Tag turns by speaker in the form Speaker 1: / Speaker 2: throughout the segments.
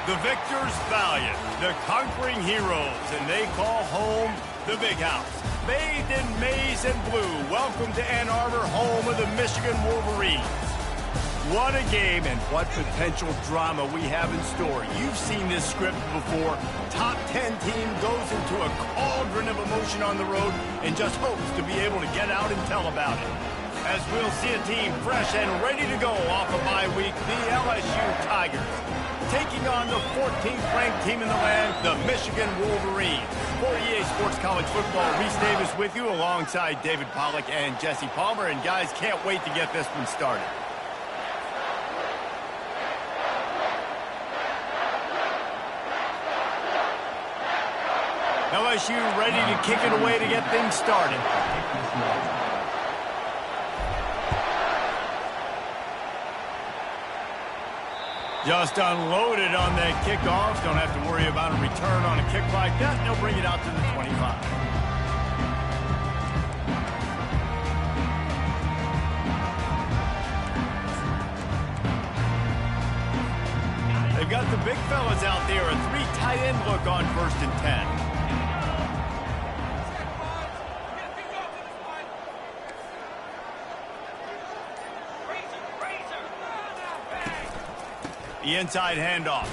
Speaker 1: The victors valiant, the conquering heroes, and they call home the Big House. Bathed in maize and blue, welcome to Ann Arbor, home of the Michigan Wolverines. What a game and what potential drama we have in store. You've seen this script before. Top 10 team goes into a cauldron of emotion on the road and just hopes to be able to get out and tell about it. As we'll see a team fresh and ready to go off a bye week, the LSU Tigers. Taking on the 14th ranked team in the land, the Michigan Wolverines. For EA Sports College Football, Reese Davis with you alongside David Pollack and Jesse Palmer. And guys, can't wait to get this one started. LSU ready to kick it away to get things started. Just unloaded on that kickoff. Don't have to worry about a return on a kick like that. They'll bring it out to the 25. They've got the big fellas out there. A 3 tight end look on 1st and 10. The inside handoff.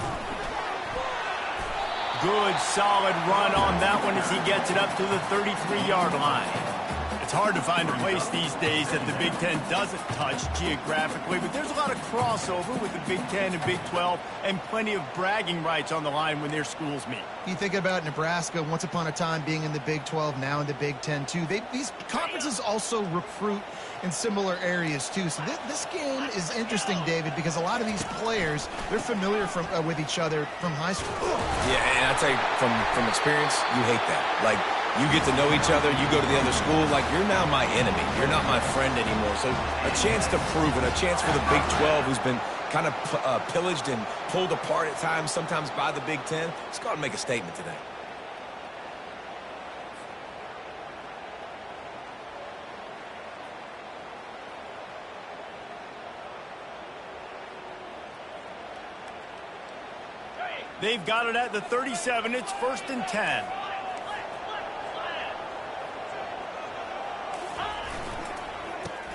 Speaker 1: Good, solid run on that one as he gets it up to the 33-yard line. It's hard to find a place these days that the Big Ten doesn't touch geographically, but there's a lot of crossover with the Big Ten and Big 12 and plenty of bragging rights on the line when their schools meet.
Speaker 2: You think about Nebraska, once upon a time being in the Big 12, now in the Big 10 too. These conferences also recruit in similar areas too. So this game is interesting, David, because a lot of these players, they're familiar with each other from high school.
Speaker 3: Yeah, and I tell you, from experience, you hate that. Like, you get to know each other, you go to the other school, like, you're now my enemy. You're not my friend anymore. So a chance to prove it, a chance for the Big 12, who's been kind of pillaged and pulled apart at times, sometimes by the Big 10. It's got to make a statement today.
Speaker 1: They've got it at the 37. It's 1st and 10.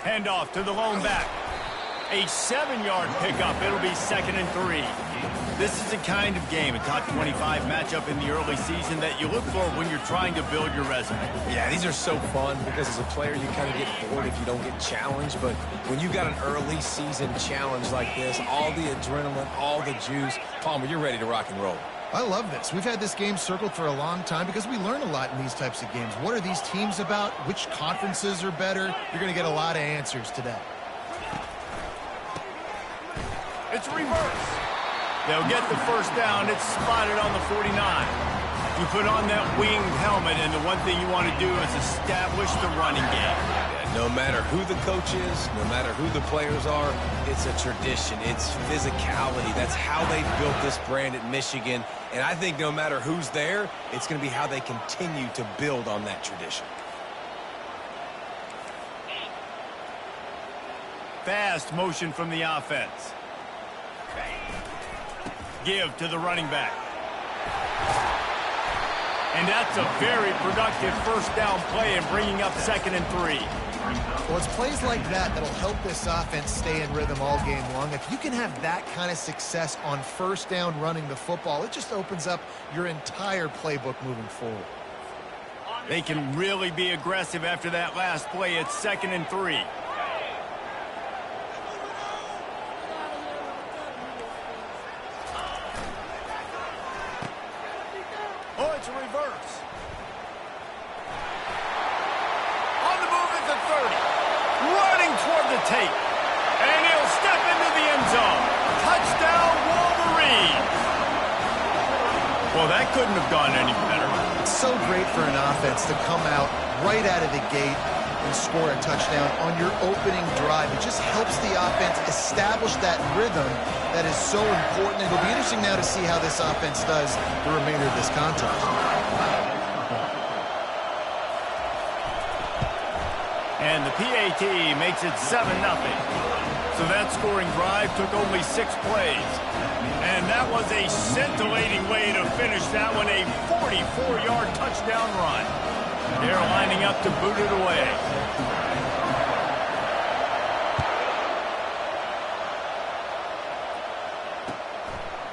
Speaker 1: Handoff to the lone back. A 7-yard pickup. It'll be 2nd and 3. This is the kind of game, a top 25 matchup in the early season, that you look for when you're trying to build your resume.
Speaker 3: Yeah, these are so fun because as a player you kind of get bored if you don't get challenged. But when you got an early season challenge like this, all the adrenaline, all the juice, Palmer, you're ready to rock and roll.
Speaker 2: I love this. We've had this game circled for a long time because we learn a lot in these types of games. What are these teams about? Which conferences are better? You're going to get a lot of answers today.
Speaker 1: It's reverse. They'll get the first down. It's spotted on the 49. You put on that winged helmet, and the one thing you want to do is establish the running game.
Speaker 3: No matter who the coach is, no matter who the players are, it's a tradition. It's physicality. That's how they built this brand at Michigan. And I think no matter who's there, it's going to be how they continue to build on that tradition.
Speaker 1: Fast motion from the offense. Give to the running back. And that's a very productive first down play and bringing up 2nd and 3.
Speaker 2: Well, it's plays like that that'll help this offense stay in rhythm all game long. If you can have that kind of success on first down running the football, it just opens up your entire playbook moving forward.
Speaker 1: They can really be aggressive after that last play. It's 2nd and 3. Oh, it's a reverse. On the move at the 30. Running toward the tape. And he'll step into the end zone. Touchdown, Wolverines. Well, that couldn't have gone any better.
Speaker 2: It's so great for an offense to come out right out of the gate and score a touchdown on your opening drive. It just helps the offense establish that rhythm that is so important. It'll be interesting now to see how this offense does the remainder of this contest.
Speaker 1: And the PAT makes it 7-0. So that scoring drive took only 6 plays. And that was a scintillating way to finish that one, a 44-yard touchdown run. They're lining up to boot it away.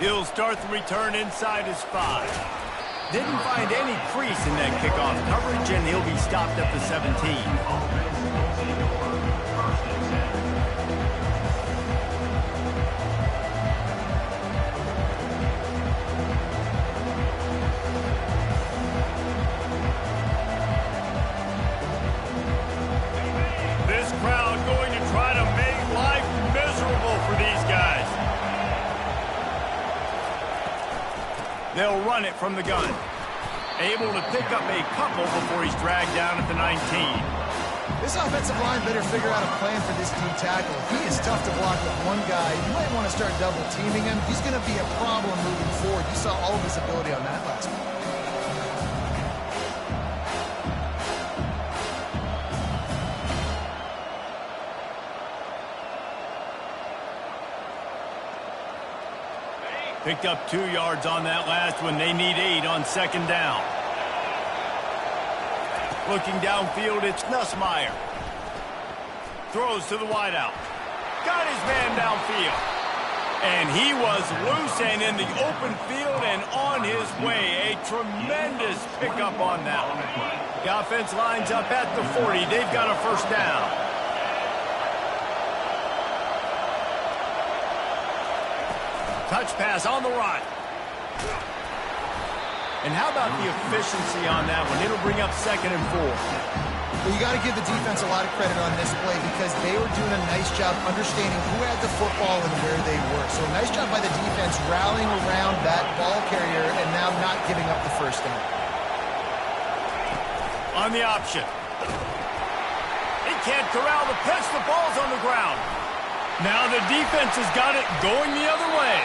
Speaker 1: He'll start the return inside his 5. Didn't find any crease in that kickoff coverage, and he'll be stopped at the 17. This crowd going to try to make life miserable for these guys. They'll run it from the gun. Able to pick up a couple before he's dragged down at the 19.
Speaker 2: This offensive line better figure out a plan for this D tackle. He is tough to block with one guy. You might want to start double teaming him. He's going to be a problem moving forward. You saw all of his ability on that last one.
Speaker 1: Picked up 2 yards on that last one. They need 8 on second down. Looking downfield, it's Nussmeier. Throws to the wideout. Got his man downfield. And he was loose and in the open field and on his way. A tremendous pickup on that one. The offense lines up at the 40. They've got a first down. Touch pass on the right. And how about the efficiency on that one? It'll bring up 2nd and 4.
Speaker 2: Well, you got to give the defense a lot of credit on this play because they were doing a nice job understanding who had the football and where they were. So nice job by the defense rallying around that ball carrier and now not giving up the first down.
Speaker 1: On the option. He can't corral the pitch. The ball's on the ground. Now the defense has got it going the other way.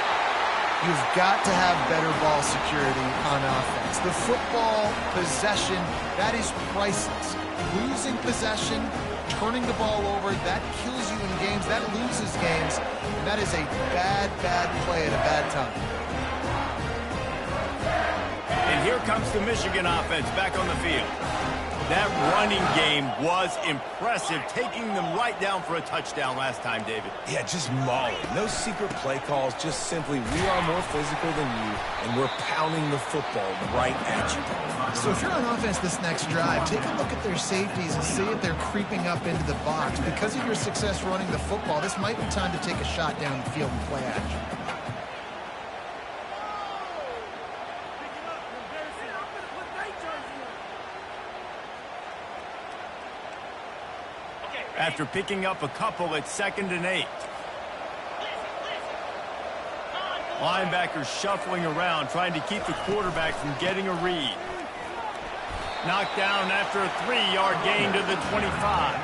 Speaker 2: You've got to have better ball security on offense. The football possession, that is priceless. Losing possession, turning the ball over, that kills you in games, that loses games. And that is a bad, bad play at a bad time.
Speaker 1: And here comes the Michigan offense back on the field. That running game was impressive, taking them right down for a touchdown last time, David.
Speaker 3: Yeah, just mauling. No secret play calls, just simply we are more physical than you, and we're pounding the football right at you.
Speaker 2: So if you're on offense this next drive, take a look at their safeties and see if they're creeping up into the box. Because of your success running the football, this might be time to take a shot down the field and play action.
Speaker 1: After picking up a couple, it's 2nd and 8. Linebackers shuffling around, trying to keep the quarterback from getting a read. Knocked down after a 3-yard gain to the 25.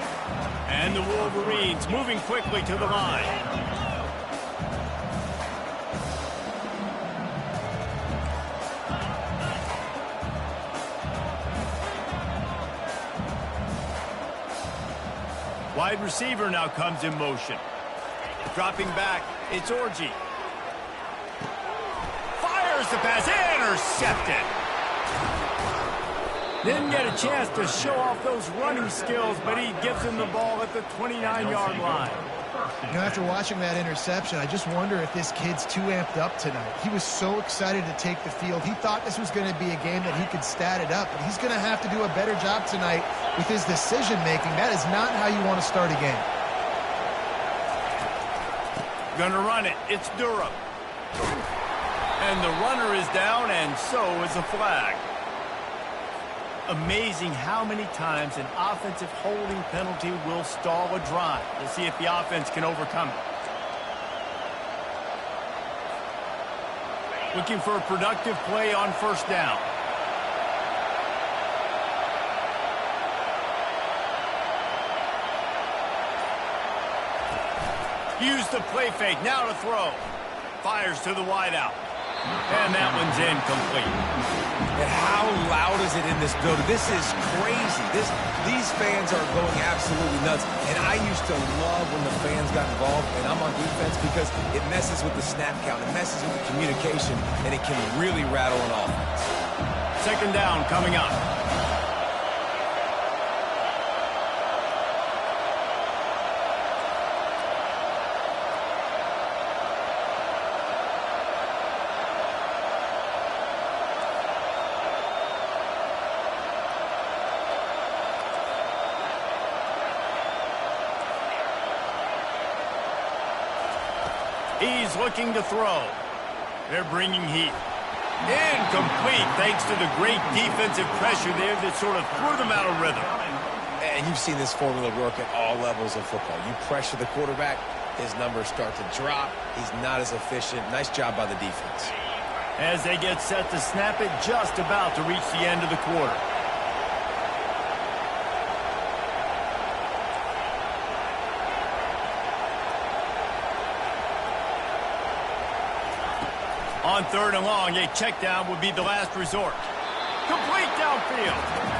Speaker 1: And the Wolverines moving quickly to the line. Wide receiver now comes in motion. Dropping back, it's Orji. Fires the pass, intercepted. Didn't get a chance to show off those running skills, but he gives him the ball at the 29-yard line.
Speaker 2: You know, after watching that interception, I just wonder if this kid's too amped up tonight. He was so excited to take the field. He thought this was going to be a game that he could stat it up, but he's going to have to do a better job tonight with his decision-making. That is not how you want to start a game.
Speaker 1: Gonna run it. It's Durham. And the runner is down, and so is a flag. Amazing how many times an offensive holding penalty will stall a drive. We'll see if the offense can overcome it. Looking for a productive play on first down. Use the play fake. Now to throw. Fires to the wideout. And that one's incomplete.
Speaker 3: And how loud is it in this building? This is crazy. These fans are going absolutely nuts. And I used to love when the fans got involved, and I'm on defense because it messes with the snap count. It messes with the communication, and it can really rattle an offense.
Speaker 1: Second down coming up. He's looking to throw. They're bringing heat. Incomplete, thanks to the great defensive pressure there that sort of threw them out of rhythm.
Speaker 3: And you've seen this formula work at all levels of football. You pressure the quarterback, his numbers start to drop. He's not as efficient. Nice job by the defense.
Speaker 1: As they get set to snap it, just about to reach the end of the quarter. On third and long, a check down would be the last resort. Complete downfield.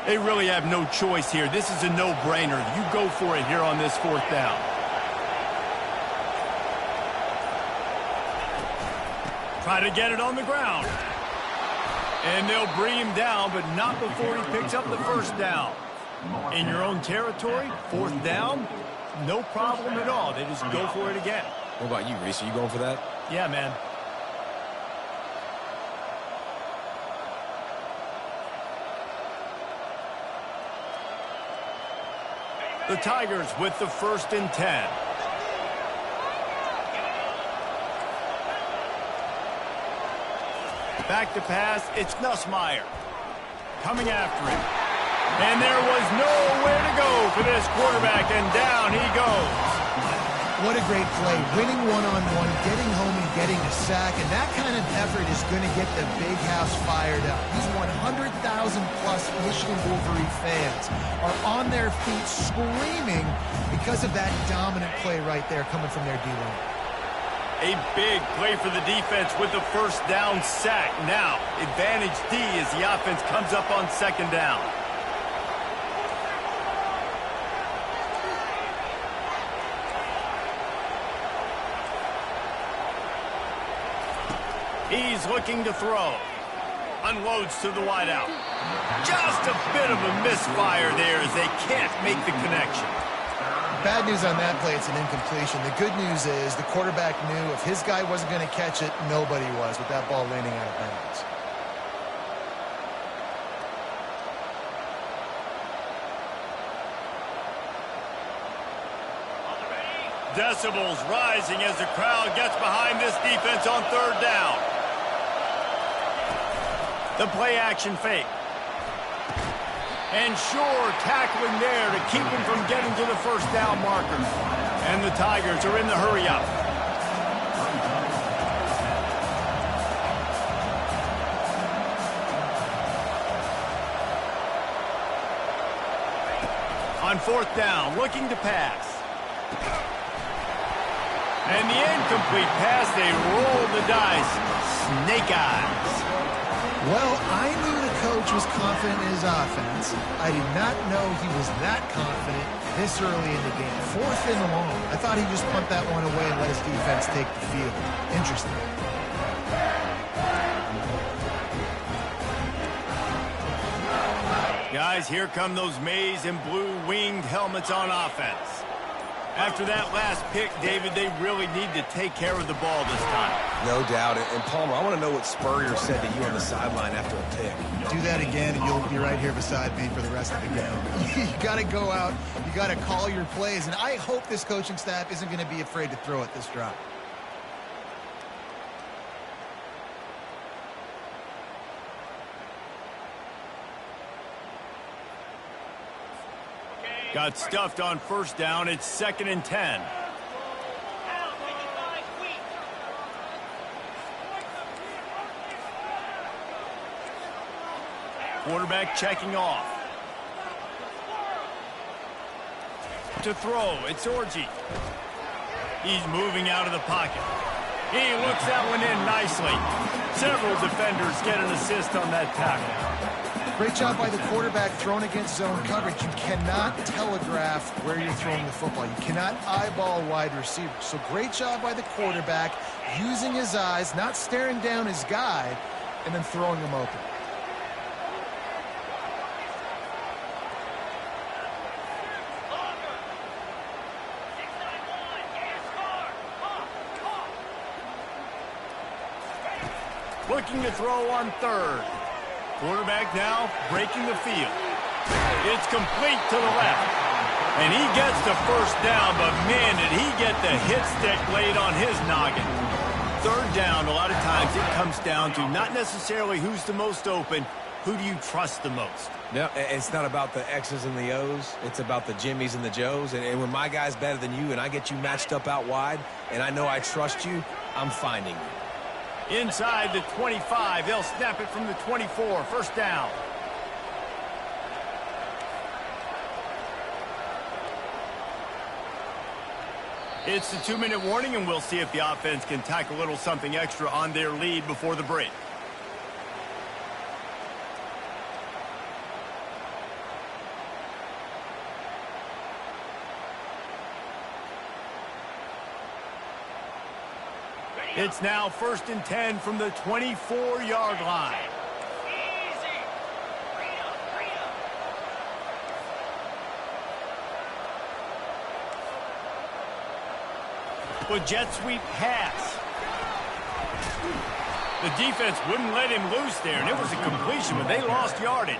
Speaker 1: They really have no choice here. This is a no-brainer. You go for it here on this fourth down. Try to get it on the ground. And they'll bring him down, but not before he picks up the first down. In your own territory, fourth down, no problem at all. They just go for it again.
Speaker 3: What about you, Reese? Are you going for that?
Speaker 1: Yeah, man. The Tigers with the 1st and 10. Back to pass, it's Nussmeier. Coming after him. And there was nowhere to go for this quarterback, and down he goes.
Speaker 2: What a great play. Winning one-on-one, getting home and getting a sack, and that kind of effort is going to get the big house fired up. These 100,000-plus Michigan Wolverine fans are on their feet screaming because of that dominant play right there coming from their D-line.
Speaker 1: A big play for the defense with the first down sack. Now, advantage D as the offense comes up on second down. He's looking to throw. Unloads to the wideout. Just a bit of a misfire there as they can't make the connection.
Speaker 2: Bad news on that play, it's an incompletion. The good news is the quarterback knew if his guy wasn't going to catch it, nobody was with that ball landing out of bounds.
Speaker 1: Decibels rising as the crowd gets behind this defense on third down. The play action fake. And sure, tackling there to keep him from getting to the first down marker. And the Tigers are in the hurry up. On fourth down, looking to pass. And the incomplete pass, they rolled the dice. Snake eyes.
Speaker 2: Well, I knew the coach was confident in his offense. I did not know he was that confident this early in the game. 4th and long. I thought he'd just punt that one away and let his defense take the field. Interesting.
Speaker 1: Guys, here come those maize and blue winged helmets on offense. After that last pick, David, they really need to take care of the ball this time.
Speaker 3: No doubt. And Palmer, I want to know what Spurrier said to you on the sideline after a pick.
Speaker 2: Do that again, and you'll be right here beside me for the rest of the game. You got to go out. You got to call your plays, and I hope this coaching staff isn't going to be afraid to throw it this drive.
Speaker 1: Got stuffed on first down. It's 2nd and 10. Quarterback checking off. To throw, it's Orji. He's moving out of the pocket. He looks that one in nicely. Several defenders get an assist on that tackle.
Speaker 2: Great job by the quarterback thrown against zone coverage. You cannot telegraph where you're throwing the football. You cannot eyeball wide receivers. So great job by the quarterback using his eyes, not staring down his guy, and then throwing him open.
Speaker 1: Looking to throw on third. Quarterback now breaking the field. It's complete to the left. And he gets the first down, but man, did he get the hit stick laid on his noggin. Third down, a lot of times it comes down to not necessarily who's the most open, who do you trust the most?
Speaker 3: No, it's not about the X's and the O's. It's about the Jimmies and the Joes. And when my guy's better than you and I get you matched up out wide and I know I trust you, I'm finding you.
Speaker 1: Inside the 25, they'll snap it from the 24. First down. It's the 2-minute warning, and we'll see if the offense can tack a little something extra on their lead before the break. It's now 1st and 10 from the 24-yard line. With jet sweep pass. The defense wouldn't let him loose there, and it was a completion, but they lost yardage.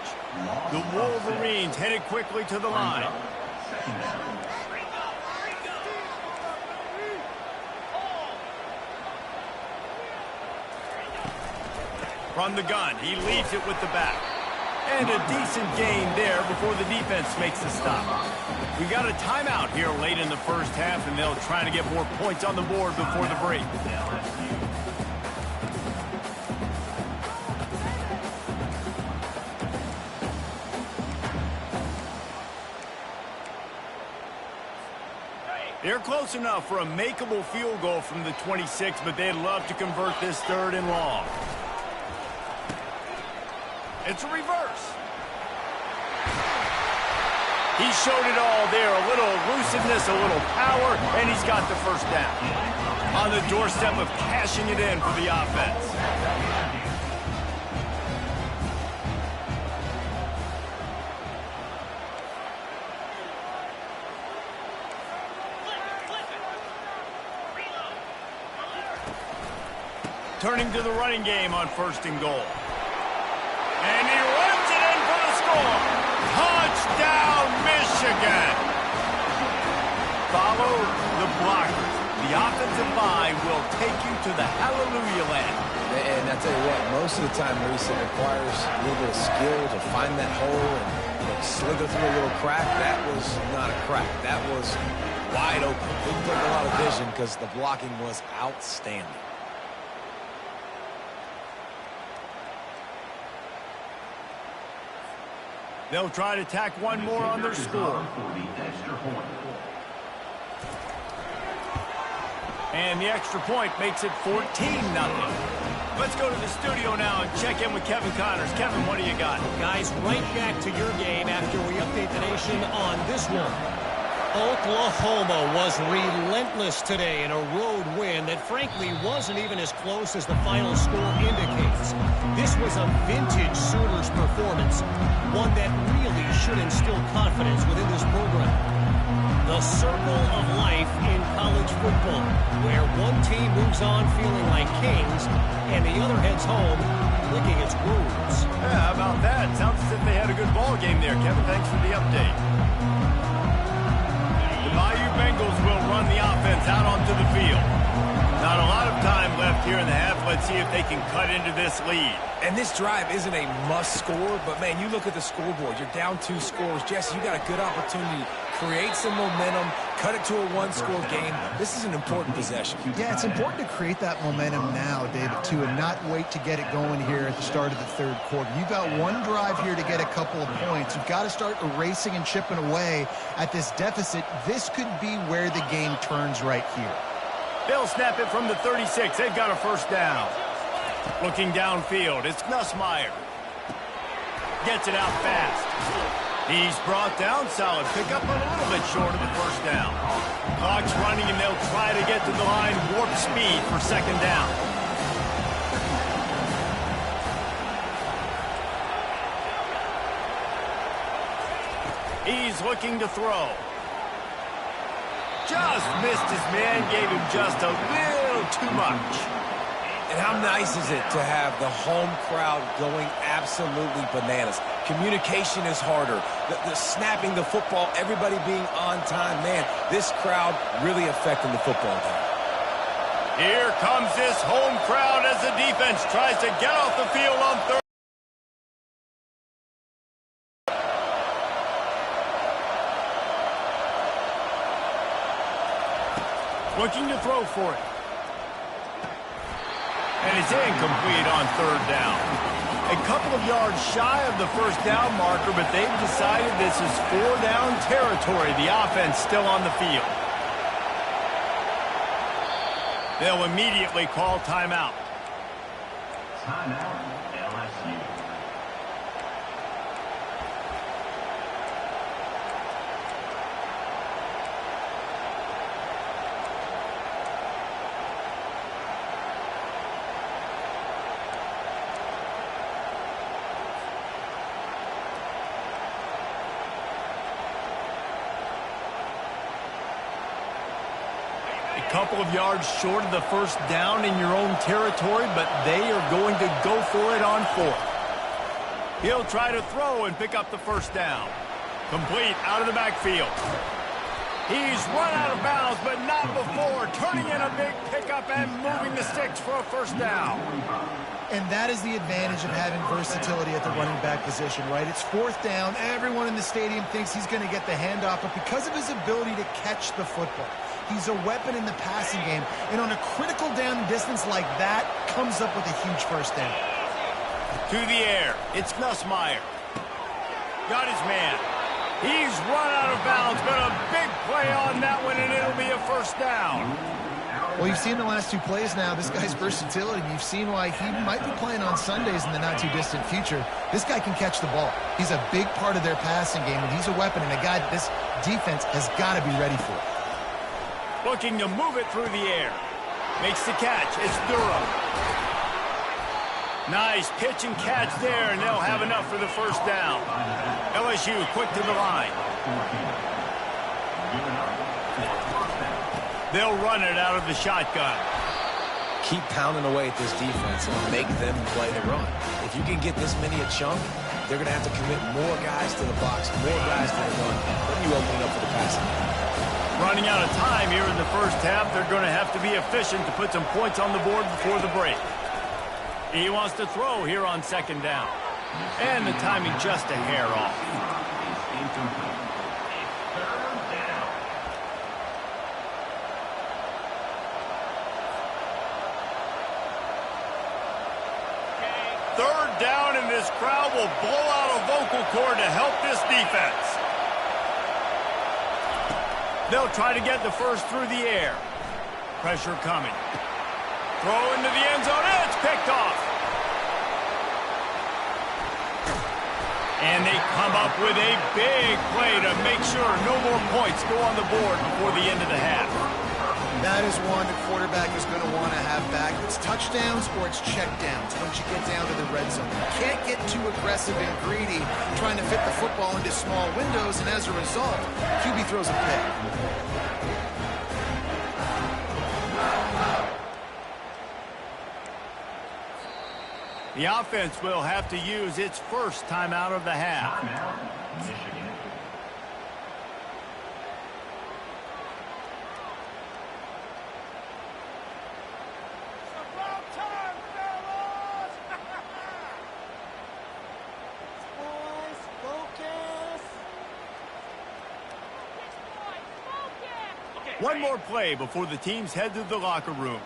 Speaker 1: The Wolverines headed quickly to the line. From the gun, he leads it with the back. And a decent gain there before the defense makes the stop. We got a timeout here late in the first half, and they'll try to get more points on the board before the break. They're close enough for a makeable field goal from the 26, but they'd love to convert this 3rd and long. It's a reverse. He showed it all there. A little elusiveness, a little power, and he's got the first down. On the doorstep of cashing it in for the offense. Turning to the running game on 1st and goal. And he runs it in for the score. Touchdown, Michigan. Follow the blockers. The offensive line will take you to the hallelujah land.
Speaker 3: And I tell you what, most of the time, Reese, it requires a little bit of skill to find that hole and slither through a little crack. That was not a crack. That was wide open. Didn't take a lot of vision because the blocking was outstanding.
Speaker 1: They'll try to tack one more on their score. And the extra point makes it 14-0. Let's go to the studio now and check in with Kevin Connors. Kevin, what do you got?
Speaker 4: Guys, right back to your game after we update the nation on this one. Oklahoma was relentless today in a road win that frankly wasn't even as close as the final score indicates. This was a vintage Sooners performance, one that really should instill confidence within this program. The circle of life in college football, where one team moves on feeling like kings and the other heads home licking its wounds.
Speaker 1: Yeah, how about that? Sounds as if they had a good ball game there, Kevin. Thanks for the update. The Bayou Bengals will run the offense out onto the field. Not a lot of time left here in the half. Let's see if they can cut into this lead.
Speaker 3: And this drive isn't a must score, but, man, you look at the scoreboard. You're down 2 scores. Jesse, you got a good opportunity to create some momentum, cut it to a 1-score game. This is an important possession.
Speaker 2: Yeah, it's important to create that momentum now, David, too, and not wait to get it going here at the start of the third quarter. You've got one drive here to get a couple of points. You've got to start erasing and chipping away at this deficit. This could be where the game turns right here.
Speaker 1: They'll snap it from the 36. They've got a first down. Looking downfield, it's Nussmeier. Gets it out fast. He's brought down. Solid pickup, but a little bit short of the first down. Clock's running, and they'll try to get to the line warp speed for second down. He's looking to throw. Just missed his man, gave him just a little too much.
Speaker 3: And how nice is it to have the home crowd going absolutely bananas? Communication is harder. The snapping the football, everybody being on time. Man, this crowd really affecting the football game.
Speaker 1: Here comes this home crowd as the defense tries to get off the field on third. Looking to throw for it. And it's incomplete on third down. A couple of yards shy of the first down marker, but they've decided this is 4-down territory. The offense still on the field. They'll immediately call timeout.
Speaker 5: Timeout, LSU.
Speaker 1: Couple of yards short of the first down in your own territory, but they are going to go for it on fourth. He'll try to throw and pick up the first down. Complete out of the backfield. He's run out of bounds, but not before turning in a big pickup and moving the sticks for a first down.
Speaker 2: And that is the advantage of having versatility at the running back position, right? It's fourth down. Everyone in the stadium thinks he's going to get the handoff, but because of his ability to catch the football, he's a weapon in the passing game. And on a critical down distance like that, comes up with a huge first down.
Speaker 1: To the air, it's Nussmeier. Got his man. He's run out of bounds, but a big play on that one, and it'll be a first down.
Speaker 2: Well, you've seen the last 2 plays now, this guy's versatility. You've seen why he might be playing on Sundays in the not-too-distant future. This guy can catch the ball. He's a big part of their passing game, and he's a weapon and a guy that this defense has got to be ready for.
Speaker 1: Looking to move it through the air. Makes the catch. It's Durham. Nice pitch and catch there, and they'll have enough for the first down. LSU quick to the line. They'll run it out of the shotgun.
Speaker 3: Keep pounding away at this defense and make them play the run. If you can get this many a chunk, they're going to have to commit more guys to the box, more guys to the run. Then you open it up for the passing.
Speaker 1: Running out of time here in the first half. They're going to have to be efficient to put some points on the board before the break. He wants to throw here on second down. And the timing just a hair off. Third down, and this crowd will blow out a vocal cord to help this defense. They'll try to get the first through the air. Pressure coming. Throw into the end zone. It's picked off. And they come up with a big play to make sure no more points go on the board before the end of the half.
Speaker 2: That is one the quarterback is going to want to have back. It's touchdowns or it's checkdowns once you get down to the red zone. You can't get too aggressive and greedy trying to fit the football into small windows, and as a result, QB throws a pick.
Speaker 1: The offense will have to use its first timeout of the half.
Speaker 5: Michigan.
Speaker 1: One more play before the teams head to the locker rooms.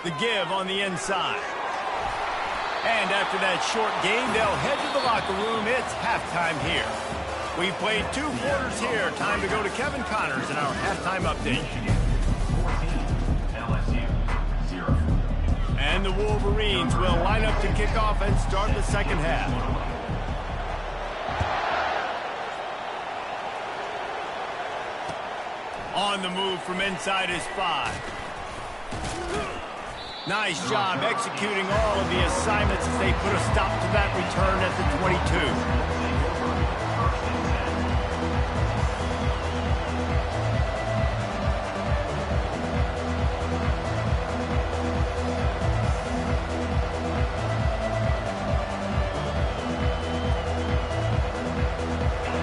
Speaker 1: The give on the inside. And after that short game, they'll head to the locker room. It's halftime here. We've played 2 quarters here. Time to go to Kevin Connors in our halftime update.
Speaker 5: 14, LSU 0.
Speaker 1: And the Wolverines will line up to kick off and start the second half. On the move from inside is 5. Nice job executing all of the assignments as they put a stop to that return at the 22.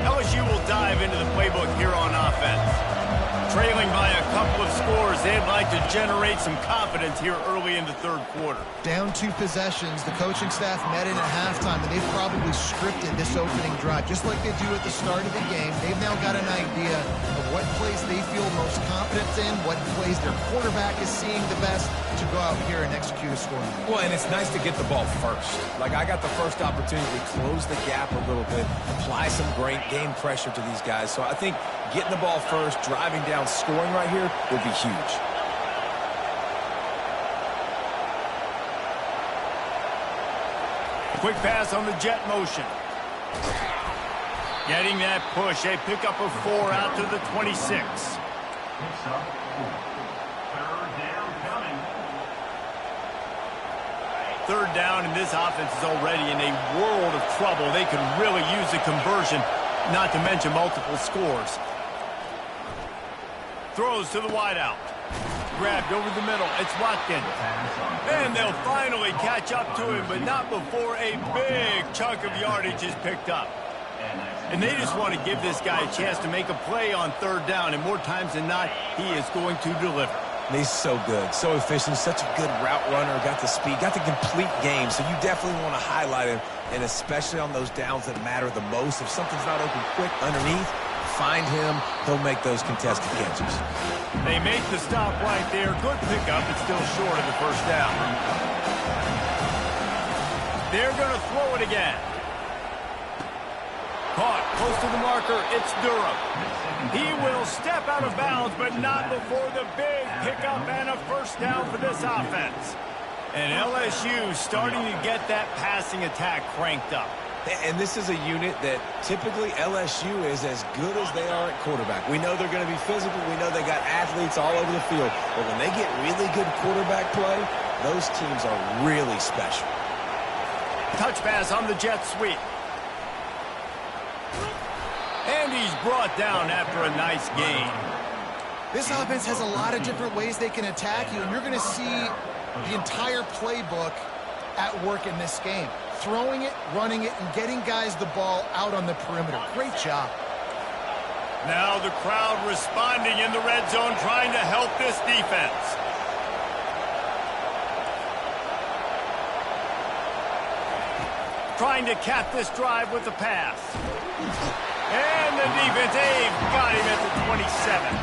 Speaker 1: LSU will dive into the playbook here on offense. Trailing by a couple of scores, they'd like to generate some confidence here early in the third quarter.
Speaker 2: Down 2 possessions, the coaching staff met in at halftime, and they've probably scripted this opening drive. Just like they do at the start of the game, they've now got an idea of what plays they feel most confident in, what plays their quarterback is seeing the best to go out here and execute a score.
Speaker 3: Well, and it's nice to get the ball first. Like, I got the first opportunity to close the gap a little bit, apply some great game pressure to these guys. So I think getting the ball first, driving down, scoring right here would be huge.
Speaker 1: Quick pass on the jet motion. Getting that push, a pickup of 4 out to the 26.
Speaker 5: Picks up 4. Third down coming.
Speaker 1: Third down, and this offense is already in a world of trouble. They could really use a conversion, not to mention multiple scores. Throws to the wideout. Grabbed over the middle. It's Watkins. And they'll finally catch up to him, but not before a big chunk of yardage is picked up. And they just want to give this guy a chance to make a play on third down, and more times than not, he is going to deliver.
Speaker 3: He's so good, so efficient, such a good route runner, got the speed, got the complete game, so you definitely want to highlight him, and especially on those downs that matter the most. If something's not open quick underneath, find him, he'll make those contested catches.
Speaker 1: They make the stop right there. Good pickup, but still short of the first down. They're going to throw it again. Caught close to the marker. It's Durham. He will step out of bounds, but not before the big pickup and a first down for this offense. And LSU starting to get that passing attack cranked up.
Speaker 3: And this is a unit that typically LSU is as good as they are at quarterback. We know they're going to be physical. We know they got athletes all over the field. But when they get really good quarterback play, those teams are really special.
Speaker 1: Touch pass on the jet sweep. And he's brought down after a nice gain.
Speaker 2: This offense has a lot of different ways they can attack you, and you're going to see the entire playbook at work in this game. Throwing it, running it, and getting guys the ball out on the perimeter. Great job.
Speaker 1: Now the crowd responding in the red zone, trying to help this defense. Trying to cap this drive with the pass. And the defense, they've got him at the 27.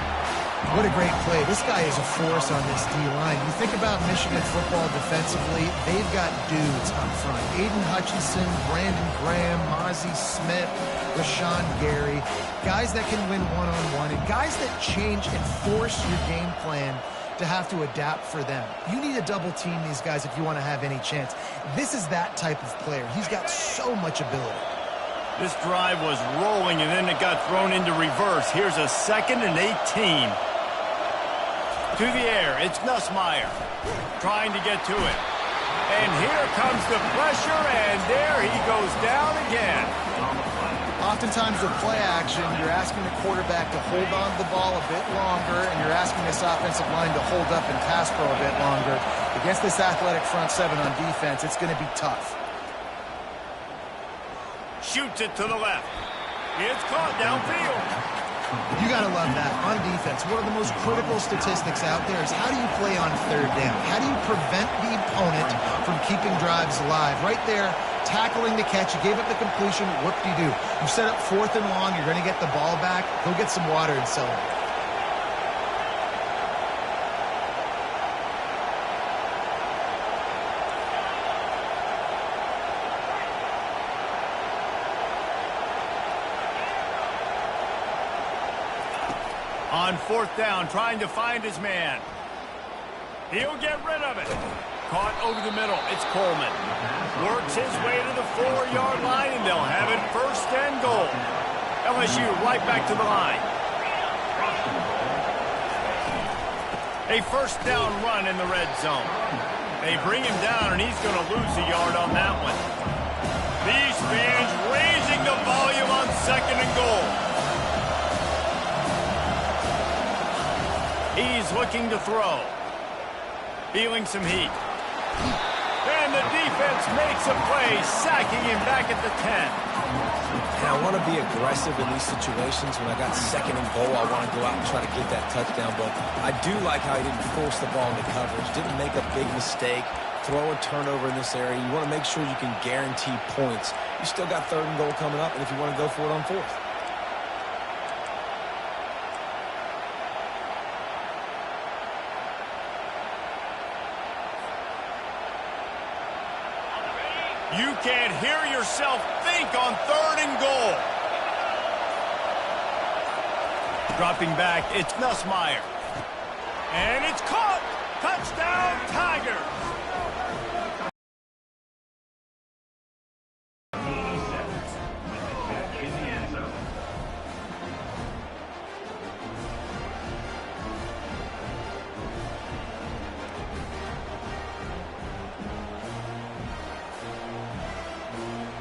Speaker 2: What a great play. This guy is a force on this D-line. You think about Michigan football defensively, they've got dudes up front. Aiden Hutchinson, Brandon Graham, Mozzie Smith, Rashawn Gary. Guys that can win one-on-one and guys that change and force your game plan to have to adapt for them. You need to double team these guys if you want to have any chance. This is that type of player. He's got so much ability.
Speaker 1: This drive was rolling, and then it got thrown into reverse. Here's a 2nd and 18. To the air, it's Nussmeier trying to get to it. And here comes the pressure, and there he goes down again.
Speaker 2: Oftentimes with play action, you're asking the quarterback to hold on to the ball a bit longer, and you're asking this offensive line to hold up and pass pro a bit longer. Against this athletic front seven on defense, it's going to be tough.
Speaker 1: Shoots it to the left. It's caught downfield.
Speaker 2: You got to love that. On defense, one of the most critical statistics out there is how do you play on 3rd down? How do you prevent the opponent from keeping drives alive? Right there, tackling the catch. You gave up the completion. Whoop-de-doo. You set up 4th and long. You're going to get the ball back. Go get some water and celebrate.
Speaker 1: On 4th down, trying to find his man. He'll get rid of it. Caught over the middle. It's Coleman. Works his way to the 4-yard line, and they'll have it 1st and goal. LSU right back to the line. A 1st down run in the red zone. They bring him down, and he's going to lose a yard on that one. These fans raising the volume on 2nd and goal. He's looking to throw. Feeling some heat. And the defense makes a play, sacking him back at the 10.
Speaker 3: And I want to be aggressive in these situations. When I got 2nd and goal, I want to go out and try to get that touchdown. But I do like how he didn't force the ball into coverage, didn't make a big mistake, throw a turnover in this area. You want to make sure you can guarantee points. You still got 3rd and goal coming up, and if you want to go for it on 4th.
Speaker 1: You can't hear yourself think on 3rd and goal. Dropping back, it's Nussmeier. And it's caught. Touchdown, Tigers.
Speaker 5: 87 with the catch in the end zone.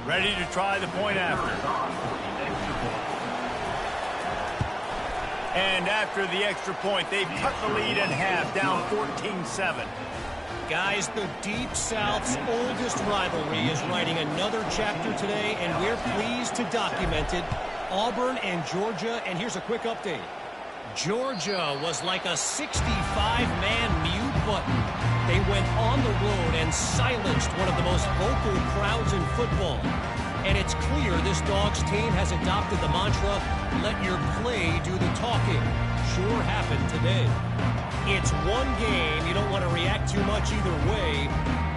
Speaker 1: Ready to try the point after. And after the extra point, they've cut the lead in half, down 14-7.
Speaker 4: Guys, the Deep South's oldest rivalry is writing another chapter today, and we're pleased to document it. Auburn and Georgia, and here's a quick update. Georgia was like a 65-man mute button. They went on the road and silenced one of the most vocal crowds in football. And it's clear this Dogs team has adopted the mantra, let your play do the talking. Sure happened today. It's one game. You don't want to react too much either way.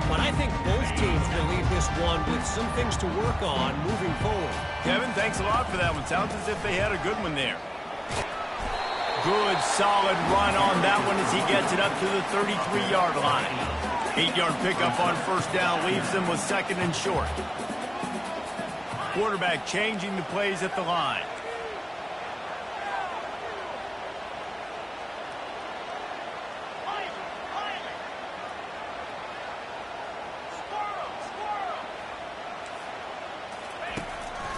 Speaker 4: But I think both teams will leave this one with some things to work on moving forward.
Speaker 1: Kevin, thanks a lot for that one. Sounds as if they had a good one there. Good, solid run on that one as he gets it up to the 33-yard line. 8-yard pickup on 1st down leaves them with 2nd and short. Quarterback changing the plays at the line.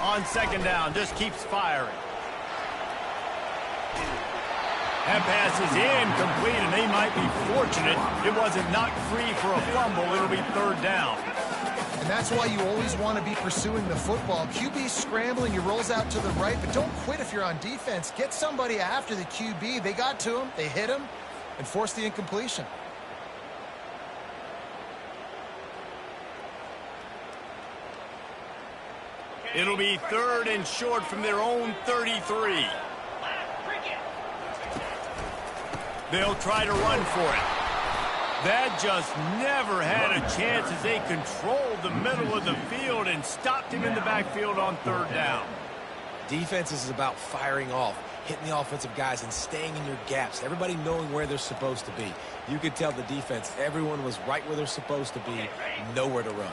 Speaker 1: On 2nd down, just keeps firing. That pass is incomplete, and they might be fortunate it wasn't knocked free for a fumble. It'll be 3rd down.
Speaker 2: And that's why you always want to be pursuing the football. QB scrambling, he rolls out to the right, but don't quit if you're on defense. Get somebody after the QB. They got to him, they hit him, and forced the incompletion.
Speaker 1: It'll be 3rd and short from their own 33. They'll try to run for it. That just never had a chance as they controlled the middle of the field and stopped him in the backfield on third down.
Speaker 3: Defense is about firing off, hitting the offensive guys and staying in your gaps, everybody knowing where they're supposed to be. You could tell the defense, everyone was right where they're supposed to be, nowhere to run.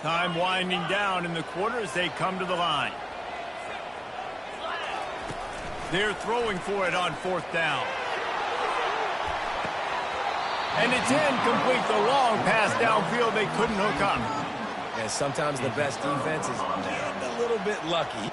Speaker 1: Time winding down in the quarter as they come to the line. They're throwing for it on fourth down. And it's incomplete, the long pass downfield they couldn't hook up.
Speaker 3: And sometimes the best defense is getting a little bit lucky.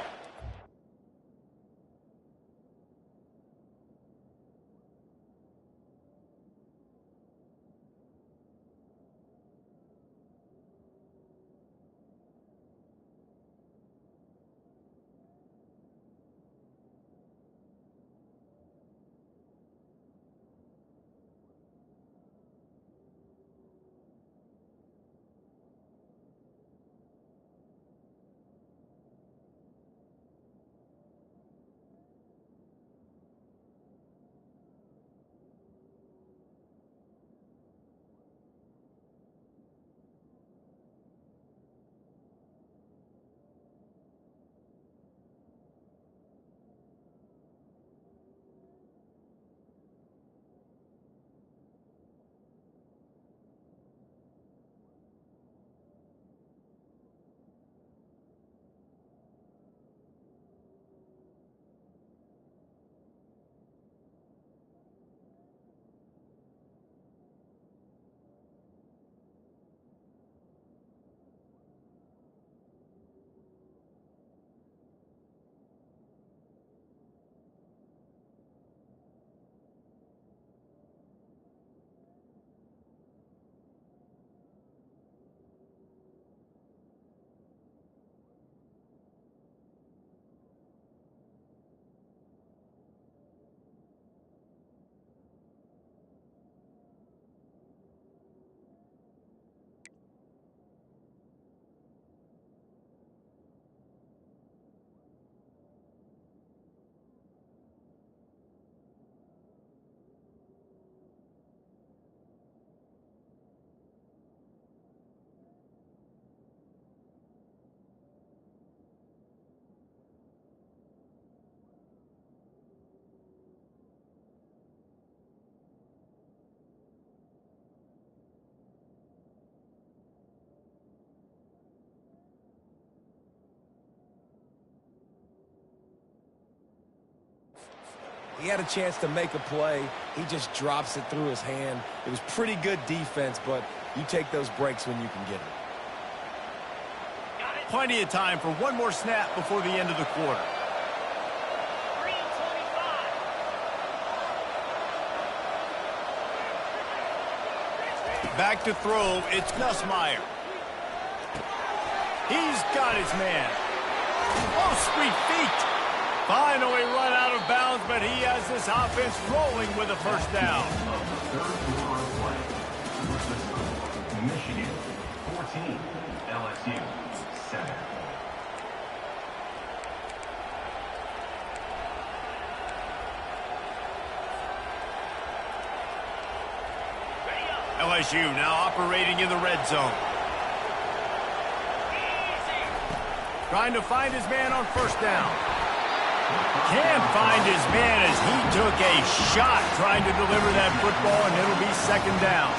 Speaker 3: He had a chance to make a play. He just drops it through his hand. It was pretty good defense, but you take those breaks when you can get them.
Speaker 1: Plenty of time for one more snap before the end of the quarter. Back to throw, it's Nussmeier. He's got his man. Oh, sweet feet. Finally run out of bounds, but he has this offense rolling with a first down.
Speaker 5: Third quarter of play. Michigan 14, LSU 7.
Speaker 1: LSU now operating in the red zone. Trying to find his man on first down. Can't find his man as he took a shot trying to deliver that football, and it'll be second down.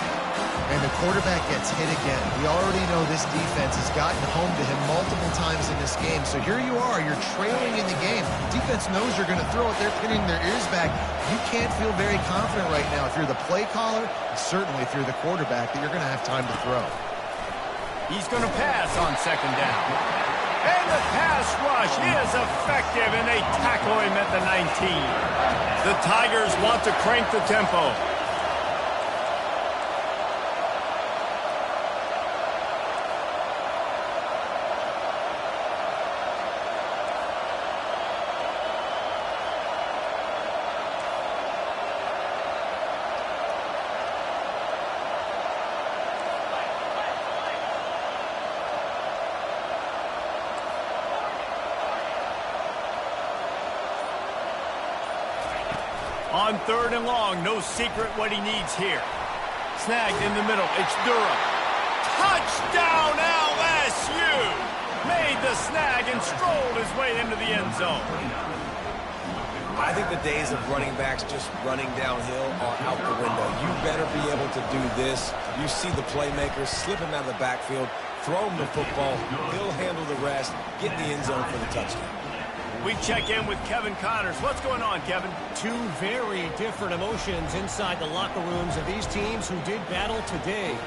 Speaker 2: And the quarterback gets hit again. We already know this defense has gotten home to him multiple times in this game. So here you are, you're trailing in the game. Defense knows you're going to throw it. They're pinning their ears back. You can't feel very confident right now if you're the play caller, and certainly if you're the quarterback, that you're going to have time to throw.
Speaker 1: He's going to pass on second down. And the pass rush is effective, and they tackle him at the 19. The Tigers want to crank the tempo. On 3rd and long, no secret what he needs here. Snagged in the middle, it's Durham. Touchdown LSU! Made the snag and strolled his way into the end zone.
Speaker 3: I think the days of running backs just running downhill are out the window. You better be able to do this. You see the playmakers slip him out of the backfield, throw him the football, he'll handle the rest, get in the end zone for the touchdown.
Speaker 1: We check in with Kevin Connors. What's going on, Kevin?
Speaker 4: Two very different emotions inside the locker rooms of these teams who did battle today.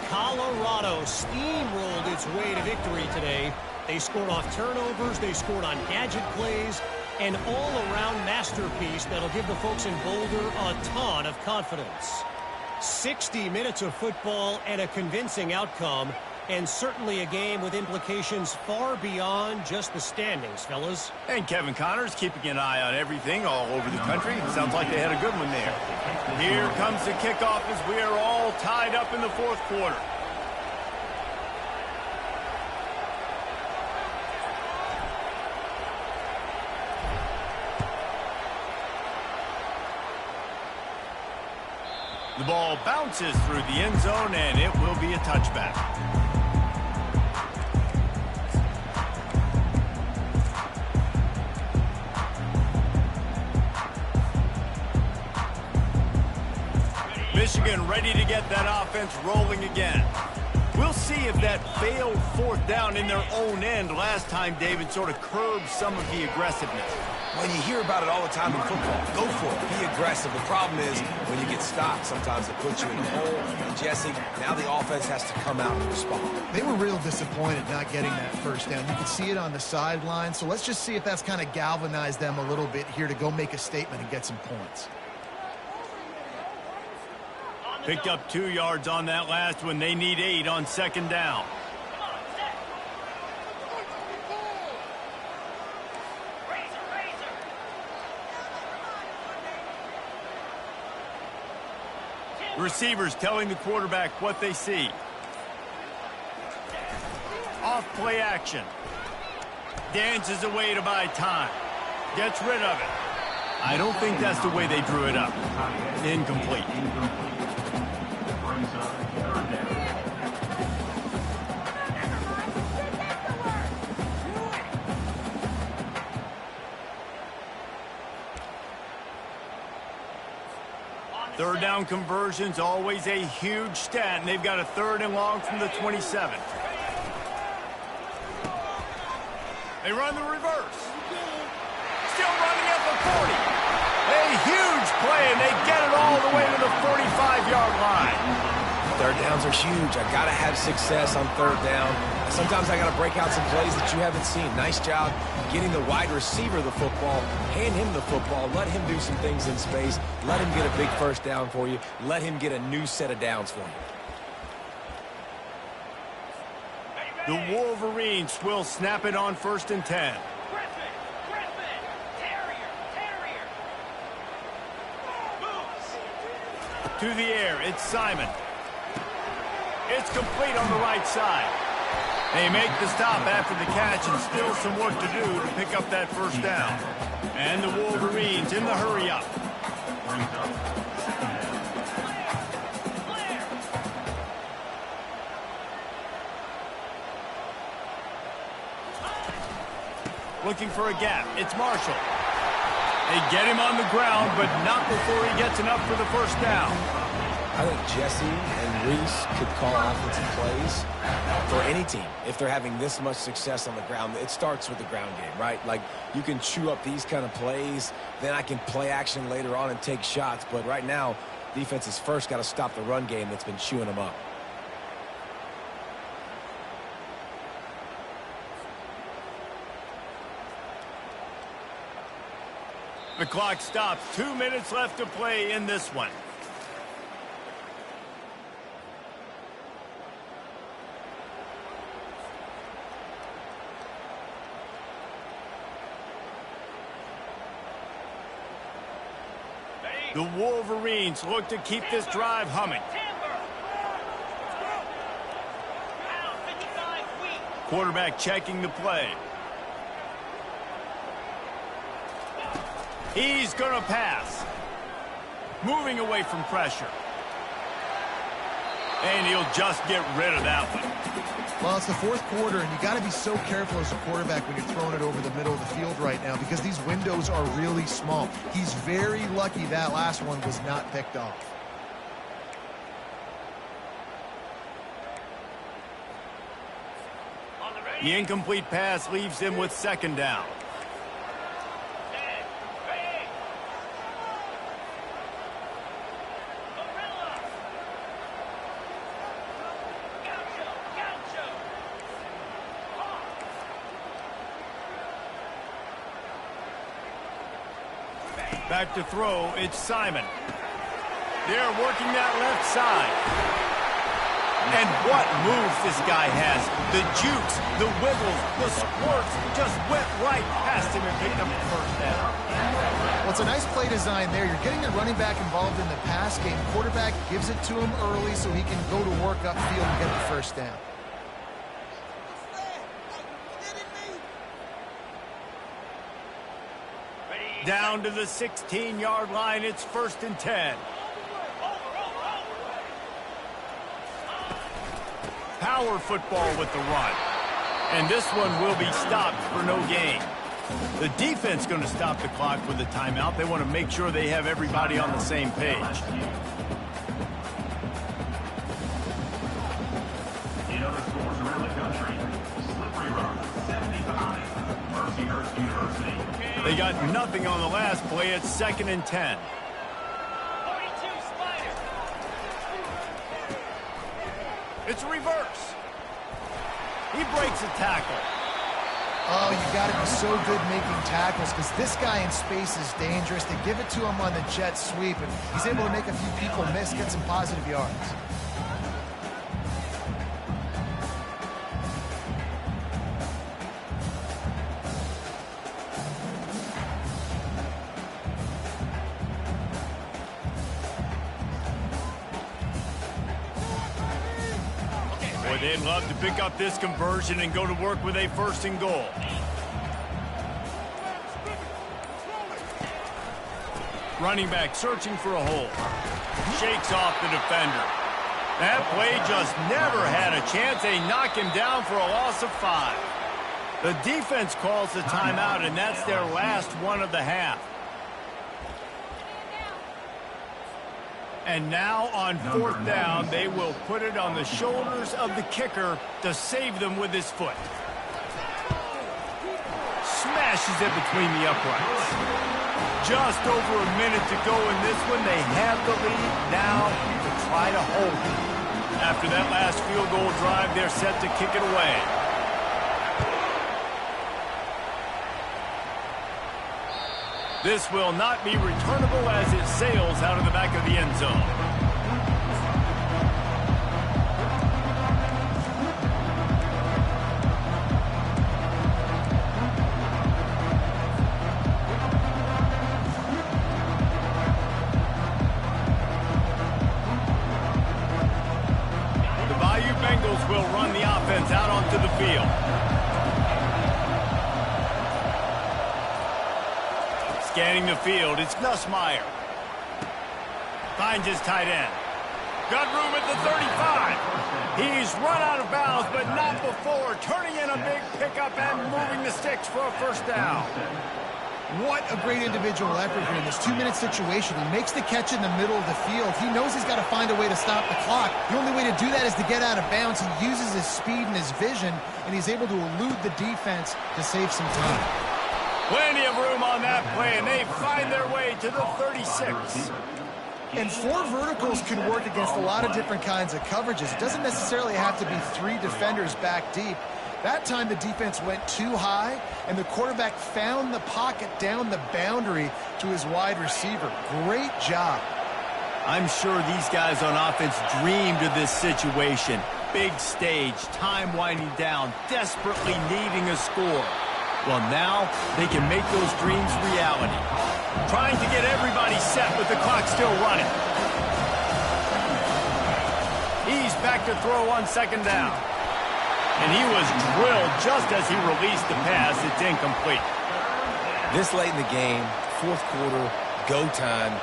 Speaker 4: Colorado steamrolled its way to victory today. They scored off turnovers, they scored on gadget plays, an all-around masterpiece that'll give the folks in Boulder a ton of confidence. 60 minutes of football and a convincing outcome, and certainly a game with implications far beyond just the standings, fellas.
Speaker 1: And Kevin Connors keeping an eye on everything all over the country. Sounds like they had a good one there. Here comes the kickoff as we are all tied up in the 4th quarter. The ball bounces through the end zone, and it will be a touchback. Michigan ready to get that offense rolling again. We'll see if that failed 4th down in their own end last time, David, sort of curbed some of the aggressiveness.
Speaker 3: When you hear about it all the time in football, go for it. Be aggressive. The problem is when you get stopped, sometimes it puts you in a hole. And Jesse, now the offense has to come out and respond.
Speaker 2: They were real disappointed not getting that 1st down. You could see it on the sideline. So let's just see if that's kind of galvanized them a little bit here to go make a statement and get some points.
Speaker 1: Picked up 2 yards on that last one. They need 8 on 2nd down. Receivers telling the quarterback what they see. Off play action. Dances away to buy time. Gets rid of it. I don't think that's the way they drew it up. Incomplete. Third down conversions, always a huge stat, and they've got a 3rd and long from the 27. They run the reverse. Still running at the 40. A huge play, and they get it all the way to the 45-yard line.
Speaker 3: 3rd downs are huge. I got to have success on 3rd down. Sometimes I got to break out some plays that you haven't seen. Nice job getting the wide receiver the football. Hand him the football. Let him do some things in space. Let him get a big 1st down for you. Let him get a new set of downs for you.
Speaker 1: The Wolverines will snap it on 1st and 10. To the air, it's Simon. It's complete on the right side. They make the stop after the catch, and still some work to do to pick up that 1st down. And the Wolverines in the hurry up. Looking for a gap. It's Marshall. They get him on the ground, but not before he gets enough for the 1st down.
Speaker 3: I think Jesse and Reese could call offensive plays for any team. If they're having this much success on the ground, it starts with the ground game, right? Like, you can chew up these kind of plays, then I can play action later on and take shots. But right now, defense has first got to stop the run game that's been chewing them up.
Speaker 1: The clock stops. 2 minutes left to play in this one. The Wolverines look to keep this drive humming. Quarterback checking the play. He's going to pass. moving away from pressure. And he'll just get rid of that one.
Speaker 2: Well, it's the fourth quarter, and you got to be so careful as a quarterback when you're throwing it over the middle of the field right now because these windows are really small. He's very lucky that last one was not picked off.
Speaker 1: The incomplete pass leaves him with second down. Back to throw, it's Simon. They're working that left side. And what moves this guy has. The jukes, the wiggles, the squirts just went right past him and picked up the first down.
Speaker 2: Well, it's a nice play design there. You're getting the running back involved in the pass game. Quarterback gives it to him early so he can go to work upfield and get the first down.
Speaker 1: Down to the 16-yard line, it's 1st and 10. Power football with the run. And this one will be stopped for no gain. The defense going to stop the clock with a timeout. They want to make sure they have everybody on the same page.
Speaker 5: In other sports around the country, Slippery Rock, 75, Mercyhurst University.
Speaker 1: They got nothing on the last play. It's 2nd and 10. It's a reverse. He breaks a tackle.
Speaker 2: Oh, you got to be so good making tackles because this guy in space is dangerous. They give it to him on the jet sweep, and he's able to make a few people miss, get some positive yards.
Speaker 1: They'd love to pick up this conversion and go to work with a 1st and goal. Running back searching for a hole. Shakes off the defender. That play just never had a chance. They knock him down for a loss of 5. The defense calls the timeout, and that's their last one of the half. And now on 4th down, they will put it on the shoulders of the kicker to save them with his foot. Smashes it between the uprights. Just over a minute to go in this one. They have the lead now to try to hold it. After that last field goal drive, they're set to kick it away. This will not be returnable as it sails out of the back of the end zone. The Bayou Bengals will run the offense out onto the field. Scanning the field, it's Nussmeier. Finds his tight end. Got room at the 35. He's run out of bounds, but not before. Turning in a big pickup and moving the sticks for a 1st down.
Speaker 2: What a great individual effort here in this 2-minute situation. He makes the catch in the middle of the field. He knows he's got to find a way to stop the clock. The only way to do that is to get out of bounds. He uses his speed and his vision, and he's able to elude the defense to save some time.
Speaker 1: Plenty of room on that play, and they find their way to the 36.
Speaker 2: And 4 verticals can work against a lot of different kinds of coverages. It doesn't necessarily have to be 3 defenders back deep. That time the defense went too high, and the quarterback found the pocket down the boundary to his wide receiver. Great job.
Speaker 1: I'm sure these guys on offense dreamed of this situation. Big stage, time winding down, desperately needing a score. Well, now they can make those dreams reality. Trying to get everybody set with the clock still running. He's back to throw on 2nd down. And he was drilled just as he released the pass. It's incomplete.
Speaker 3: This late in the game, 4th quarter, go time,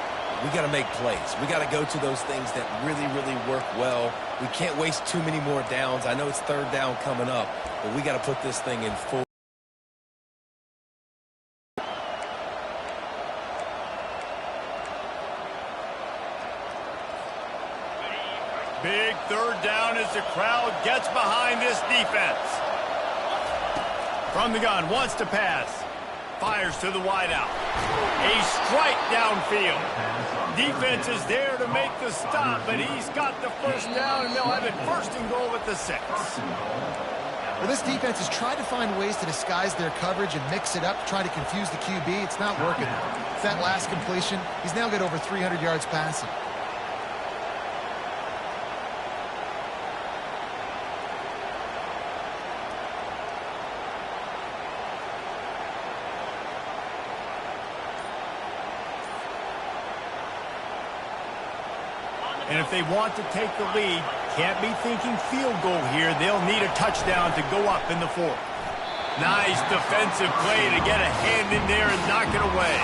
Speaker 3: We got to make plays. We got to go to those things that really, really work well. We can't waste too many more downs. I know it's third down coming up, but we got to put this thing in full.
Speaker 1: Big third down as the crowd gets behind this defense. From the gun, wants to pass. Fires to the wideout. A strike downfield. Defense is there to make the stop, but he's got the first down, and they'll have it first and goal at the 6.
Speaker 2: Well, this defense has tried to find ways to disguise their coverage and mix it up, try to confuse the QB. It's not working. It's that last completion. He's now got over 300 yards passing.
Speaker 1: And if they want to take the lead, can't be thinking field goal here. They'll need a touchdown to go up in the 4th. Nice defensive play to get a hand in there and knock it away.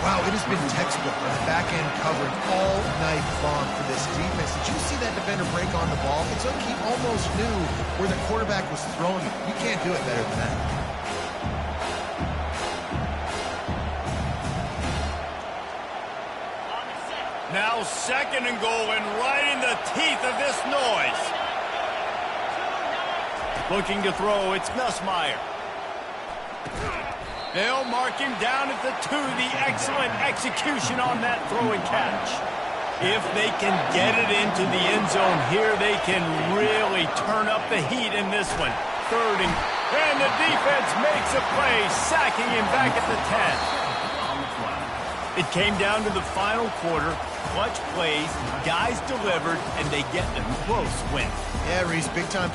Speaker 2: Wow, it has been textbook on the back-end coverage all night long for this defense. Did you see that defender break on the ball? It's like he almost knew where the quarterback was throwing it. You can't do it better than that.
Speaker 1: Now 2nd and goal, and right in the teeth of this noise. Looking to throw, it's Nussmeier. They'll mark him down at the 2. The excellent execution on that throw and catch. If they can get it into the end zone here, they can really turn up the heat in this one. 3rd and the defense makes a play, sacking him back at the 10. It came down to the final quarter. Clutch plays, guys delivered, and they get a close win.
Speaker 2: Yeah, Reese, big time.